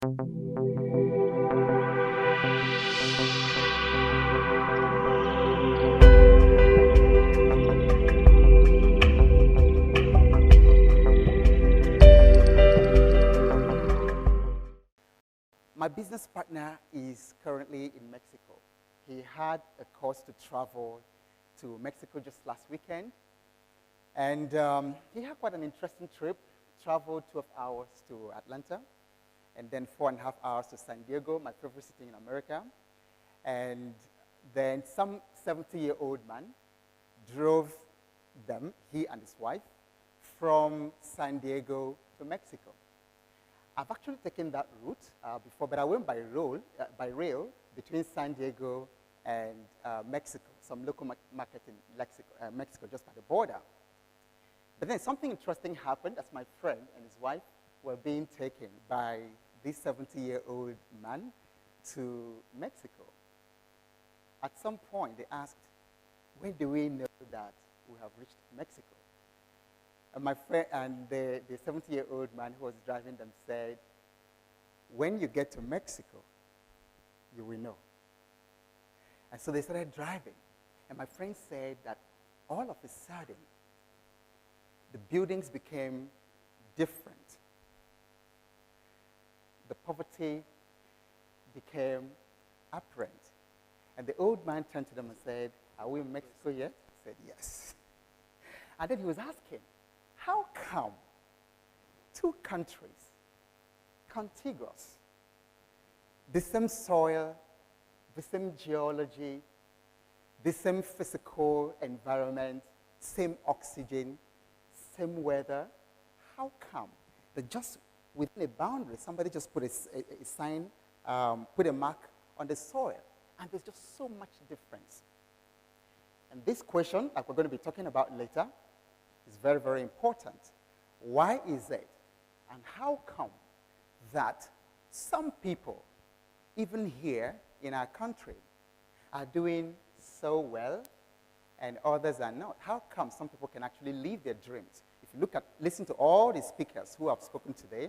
My business partner is currently in Mexico. He had a course to travel to Mexico just last weekend. And he had quite an interesting trip. Traveled 12 hours to Atlanta, and then 4.5 hours to San Diego, my favorite city in America. And then some 70-year-old man drove them, he and his wife, from San Diego to Mexico. I've actually taken that route before, but I went by rail between San Diego and Mexico, some local market in Mexico, just by the border. But then something interesting happened as my friend and his wife were being taken by this 70-year-old man to Mexico. At some point, they asked, when do we know that we have reached Mexico? And my friend and the 70-year-old man who was driving them said, when you get to Mexico, you will know. And so they started driving. And my friend said that all of a sudden, the buildings became different. The poverty became apparent. And the old man turned to them and said, are we in Mexico yet? I said, yes. And then he was asking, how come two countries, contiguous, the same soil, the same geology, the same physical environment, same oxygen, same weather, how come that just within a boundary, somebody just put a sign, put a mark on the soil, and there's just so much difference? And this question, like we're going to be talking about later, is very, very important. Why is it, and how come that some people, even here in our country, are doing so well and others are not? How come some people can actually live their dreams? If you listen to all the speakers who have spoken today,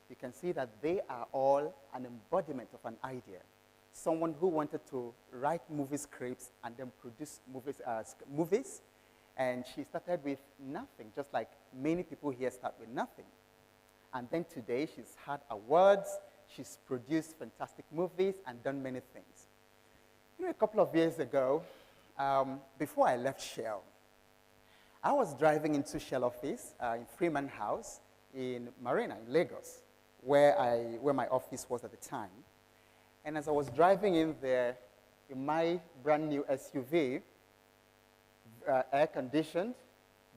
you can see that they are all an embodiment of an idea. Someone who wanted to write movie scripts and then produce movies, and she started with nothing, just like many people here start with nothing. And then today, she's had awards, she's produced fantastic movies, and done many things. You know, a couple of years ago, before I left Shell, I was driving into Shell office in Freeman House in Marina, in Lagos, where my office was at the time. And as I was driving in there, in my brand new SUV, air-conditioned,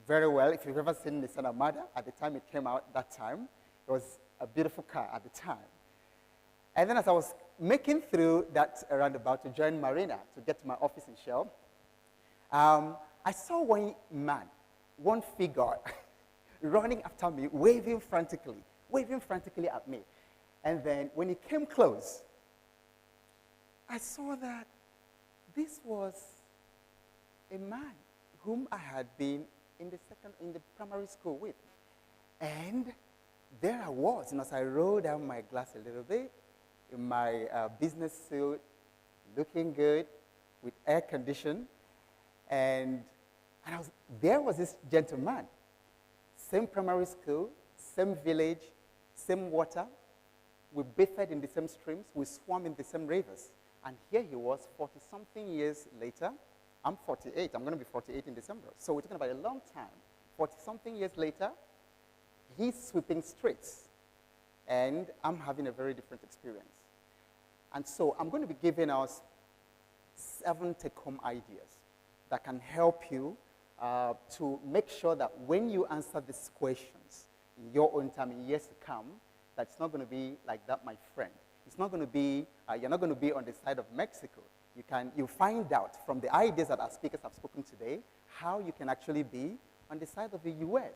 very well. If you've ever seen Nissan Armada, at the time it came out that time, it was a beautiful car at the time. And then as I was making through that roundabout to join Marina, to get to my office in Shell, I saw one man, one figure, running after me, waving frantically at me. And then when he came close, I saw that this was a man whom I had been in the primary school with. And there I was, and as I rolled down my glass a little bit, in my business suit, looking good, with air condition, and there was this gentleman, same primary school, same village, same water. We bathed in the same streams, we swam in the same rivers. And here he was 40-something years later. I'm 48, I'm going to be 48 in December. So we're talking about a long time. 40-something years later, he's sweeping streets. And I'm having a very different experience. And so I'm going to be giving us 7 take-home ideas that can help you to make sure that when you answer these questions in your own time, in years to come, that it's not going to be like that, my friend. It's not going to be, you're not going to be on the side of Mexico. You find out from the ideas that our speakers have spoken today, how you can actually be on the side of the US.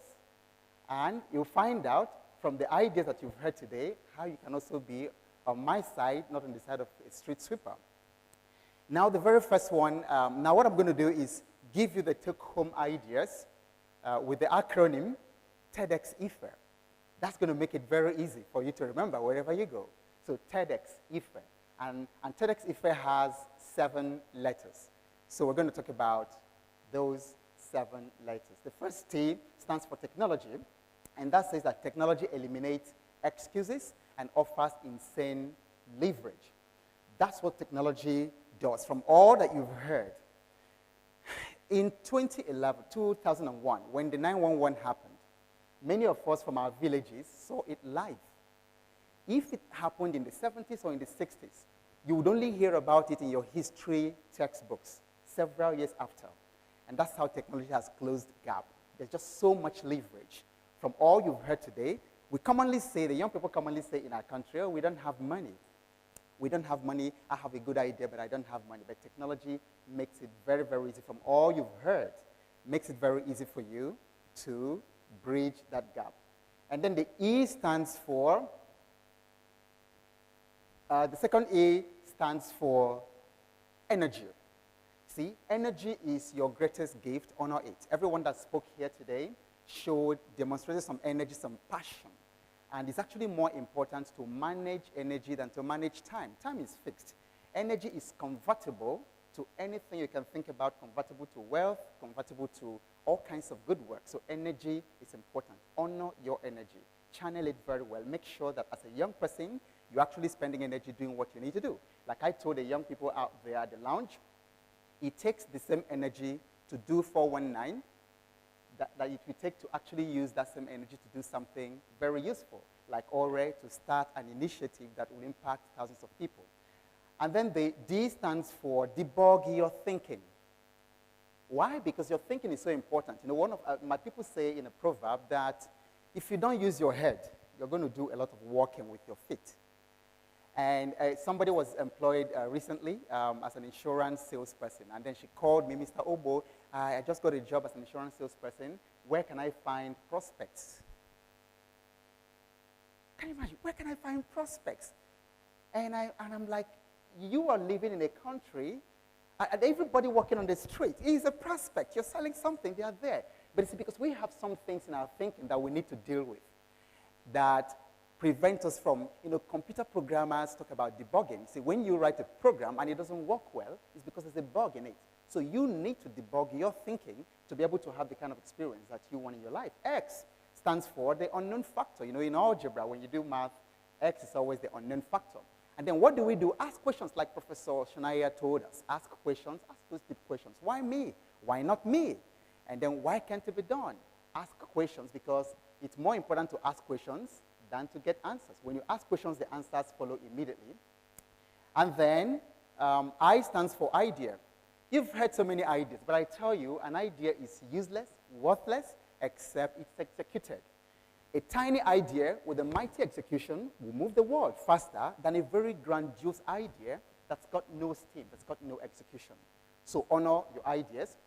And you'll find out from the ideas that you've heard today, how you can also be on my side, not on the side of a street sweeper. Now, the very first one, now what I'm going to do is give you the take-home ideas with the acronym TEDxIfe. That's going to make it very easy for you to remember wherever you go. So TEDxIfe. And TEDxIfe has 7 letters. So we're going to talk about those 7 letters. The first T stands for technology, and that says that technology eliminates excuses and offers insane leverage. That's what technology does. From all that you've heard, in 2001, when the 911 happened, many of us from our villages saw it live. If it happened in the 70s or in the 60s, you would only hear about it in your history textbooks several years after. And that's how technology has closed the gap. There's just so much leverage. From all you've heard today, we commonly say, the young people commonly say in our country, oh, we don't have money. We don't have money. I have a good idea, but I don't have money. But technology makes it very, very easy. From all you've heard, makes it very easy for you to bridge that gap. And then the E stands for, the second E stands for energy. See, energy is your greatest gift. Honor it. Everyone that spoke here today demonstrated some energy, some passion. And it's actually more important to manage energy than to manage time. Time is fixed. Energy is convertible to anything you can think about, convertible to wealth, convertible to all kinds of good work. So energy is important. Honor your energy. Channel it very well. Make sure that as a young person, you're actually spending energy doing what you need to do. Like I told the young people out there at the lounge, it takes the same energy to do 419 that it will take to actually use that same energy to do something very useful, like Ore, to start an initiative that will impact thousands of people. And then the D stands for debug your thinking. Why? Because your thinking is so important. You know, one of my people say in a proverb that if you don't use your head, you're going to do a lot of walking with your feet. And somebody was employed recently as an insurance salesperson. And then she called me, Mr. Ogbo, I just got a job as an insurance salesperson. Where can I find prospects? Can you imagine? Where can I find prospects? And I'm like, you are living in a country, and everybody walking on the street is a prospect. You're selling something, they are there. But it's because we have some things in our thinking that we need to deal with that prevent us from, computer programmers talk about debugging. See, when you write a program and it doesn't work well, it's because there's a bug in it. So you need to debug your thinking to be able to have the kind of experience that you want in your life. X stands for the unknown factor. You know, in algebra, when you do math, X is always the unknown factor. And then what do? Ask questions like Professor Shania told us. Ask questions, ask those deep questions. Why me? Why not me? And then why can't it be done? Ask questions because it's more important to ask questions than to get answers. When you ask questions, the answers follow immediately. And then I stands for idea. You've heard so many ideas, but I tell you, an idea is useless, worthless, except it's executed. A tiny idea with a mighty execution will move the world faster than a very grandiose idea that's got no steam, that's got no execution. So honor your ideas.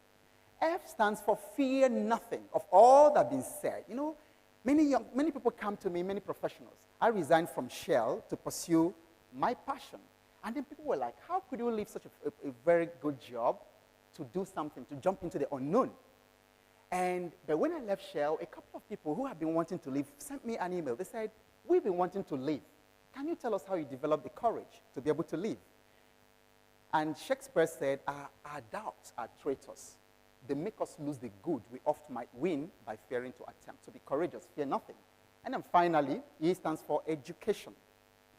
F stands for fear nothing of all that's been said. You know, many people come to me, many professionals. I resigned from Shell to pursue my passion. And then people were like, how could you leave such a very good job to do something, to jump into the unknown? But when I left Shell, a couple of people who have been wanting to leave sent me an email. They said, we've been wanting to leave. Can you tell us how you developed the courage to be able to leave? And Shakespeare said, our doubts are traitors. They make us lose the good we oft might win by fearing to attempt. So be courageous, fear nothing. And then finally, E stands for education.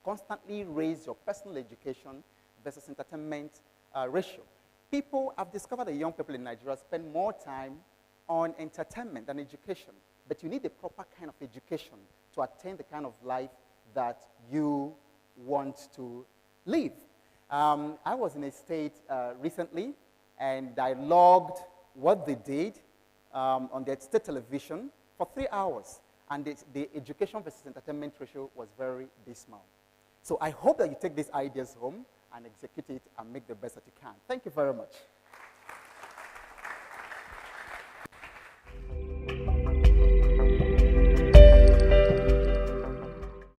Constantly raise your personal education versus entertainment ratio. I've discovered that young people in Nigeria spend more time on entertainment than education. But you need the proper kind of education to attain the kind of life that you want to live. I was in a state recently, and I logged what they did on their state television for 3 hours. And the education versus entertainment ratio was very dismal. So I hope that you take these ideas home and execute it and make the best that you can. Thank you very much.